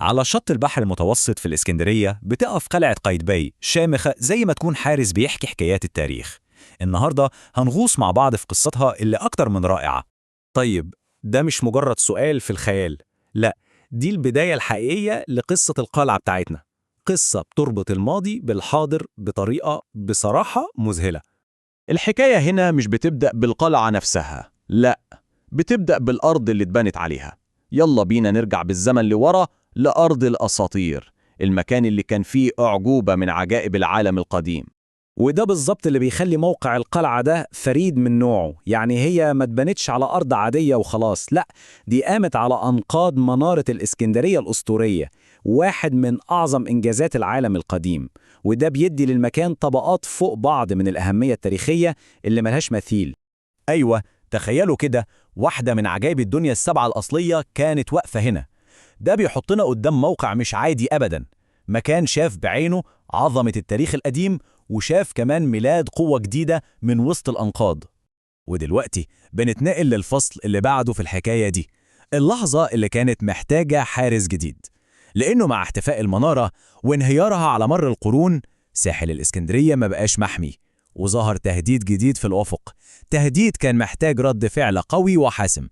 على شط البحر المتوسط في الإسكندرية بتقف قلعة قايتباي شامخة زي ما تكون حارس بيحكي حكايات التاريخ. النهاردة هنغوص مع بعض في قصتها اللي أكتر من رائعة. طيب، ده مش مجرد سؤال في الخيال. لا، دي البداية الحقيقية لقصة القلعة بتاعتنا. قصة بتربط الماضي بالحاضر بطريقة بصراحة مذهلة. الحكاية هنا مش بتبدأ بالقلعة نفسها، لا، بتبدأ بالأرض اللي اتبنت عليها. يلا بينا نرجع بالزمن لورا لأرض الأساطير، المكان اللي كان فيه أعجوبة من عجائب العالم القديم. وده بالظبط اللي بيخلي موقع القلعة ده فريد من نوعه. يعني هي ما اتبنتش على أرض عادية وخلاص، لا، دي قامت على أنقاض منارة الإسكندرية الأسطورية، واحد من أعظم إنجازات العالم القديم. وده بيدي للمكان طبقات فوق بعض من الأهمية التاريخية اللي ملهاش مثيل. أيوة، تخيلوا كده، واحدة من عجائب الدنيا السبعة الأصلية كانت واقفة هنا. ده بيحطنا قدام موقع مش عادي أبدا. مكان شاف بعينه عظمة التاريخ القديم، وشاف كمان ميلاد قوة جديدة من وسط الأنقاض. ودلوقتي بنتنقل للفصل اللي بعده في الحكاية دي، اللحظة اللي كانت محتاجة حارس جديد. لأنه مع احتفاء المنارة وانهيارها على مر القرون، ساحل الإسكندرية ما بقاش محمي، وظهر تهديد جديد في الأفق. تهديد كان محتاج رد فعل قوي وحاسم.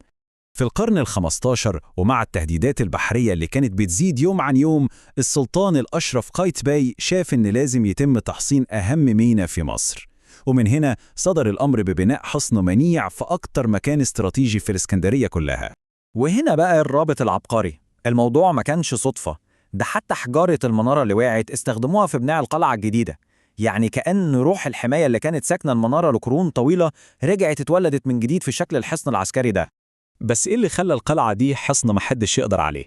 في القرن الخمستاشر، ومع التهديدات البحرية اللي كانت بتزيد يوم عن يوم، السلطان الأشرف قايتباي شاف إن لازم يتم تحصين أهم ميناء في مصر. ومن هنا صدر الأمر ببناء حصن منيع في أكتر مكان استراتيجي في الإسكندرية كلها. وهنا بقى الرابط العبقري. الموضوع ما كانش صدفة، ده حتى حجارة المنارة اللي وقعت استخدموها في بناء القلعة الجديدة. يعني كأن روح الحماية اللي كانت ساكنة المنارة لقرون طويلة رجعت اتولدت من جديد في شكل الحصن العسكري ده. بس إيه اللي خلى القلعة دي حصن محدش يقدر عليه؟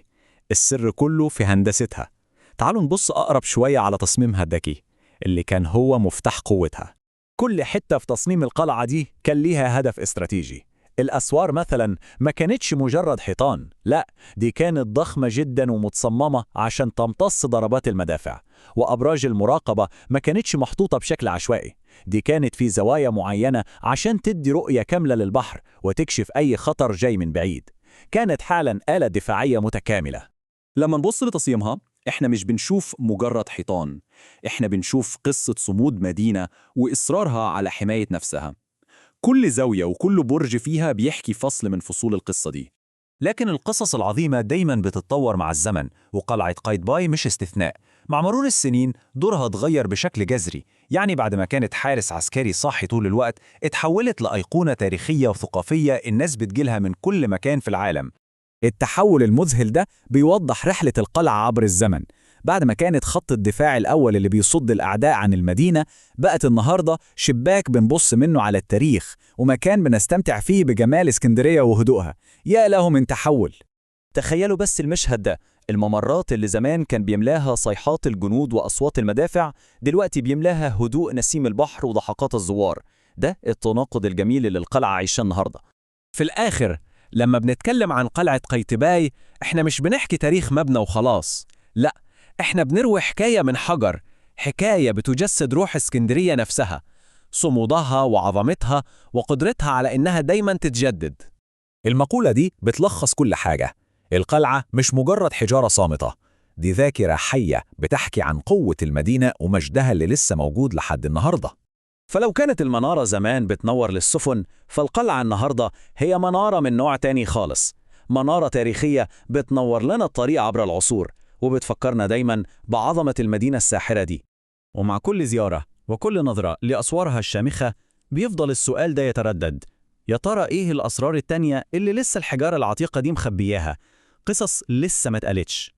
السر كله في هندستها. تعالوا نبص أقرب شوية على تصميمها الذكي، اللي كان هو مفتاح قوتها. كل حتة في تصميم القلعة دي كان ليها هدف استراتيجي. الأسوار مثلا ما كانتش مجرد حيطان، لا، دي كانت ضخمة جدا ومتصممة عشان تمتص ضربات المدافع. وأبراج المراقبة ما كانتش محطوطة بشكل عشوائي، دي كانت في زوايا معينة عشان تدي رؤية كاملة للبحر وتكشف أي خطر جاي من بعيد. كانت حالا آلة دفاعية متكاملة. لما نبص لتصميمها، احنا مش بنشوف مجرد حيطان، احنا بنشوف قصة صمود مدينة وإصرارها على حماية نفسها. كل زاوية وكل برج فيها بيحكي فصل من فصول القصة دي. لكن القصص العظيمة دايما بتتطور مع الزمن، وقلعة قايتباي مش استثناء. مع مرور السنين دورها اتغير بشكل جذري. يعني بعد ما كانت حارس عسكري صاحي طول الوقت، اتحولت لأيقونة تاريخية وثقافية الناس بتجيلها من كل مكان في العالم. التحول المذهل ده بيوضح رحلة القلعة عبر الزمن. بعد ما كانت خط الدفاع الأول اللي بيصد الأعداء عن المدينة، بقت النهاردة شباك بنبص منه على التاريخ، ومكان بنستمتع فيه بجمال اسكندرية وهدوءها. يا له من تحول! تخيلوا بس المشهد ده، الممرات اللي زمان كان بيملاها صيحات الجنود وأصوات المدافع، دلوقتي بيملاها هدوء نسيم البحر وضحكات الزوار. ده التناقض الجميل اللي القلعة عايشاه النهاردة. في الآخر، لما بنتكلم عن قلعة قايتباي، احنا مش بنحكي تاريخ مبنى وخلاص، لا، احنا بنروي حكاية من حجر، حكاية بتجسد روح اسكندرية نفسها، صمودها وعظمتها وقدرتها على إنها دايما تتجدد. المقولة دي بتلخص كل حاجة. القلعة مش مجرد حجارة صامتة، دي ذاكرة حية بتحكي عن قوة المدينة ومجدها اللي لسه موجود لحد النهاردة. فلو كانت المنارة زمان بتنور للسفن، فالقلعة النهاردة هي منارة من نوع تاني خالص. منارة تاريخية بتنور لنا الطريق عبر العصور، وبتفكرنا دايما بعظمة المدينة الساحرة دي. ومع كل زيارة وكل نظرة لأسوارها الشامخة، بيفضل السؤال ده يتردد: يا ترى إيه الأسرار التانية اللي لسه الحجارة العتيقة دي مخبياها؟ قصص لسه ما اتقالتش.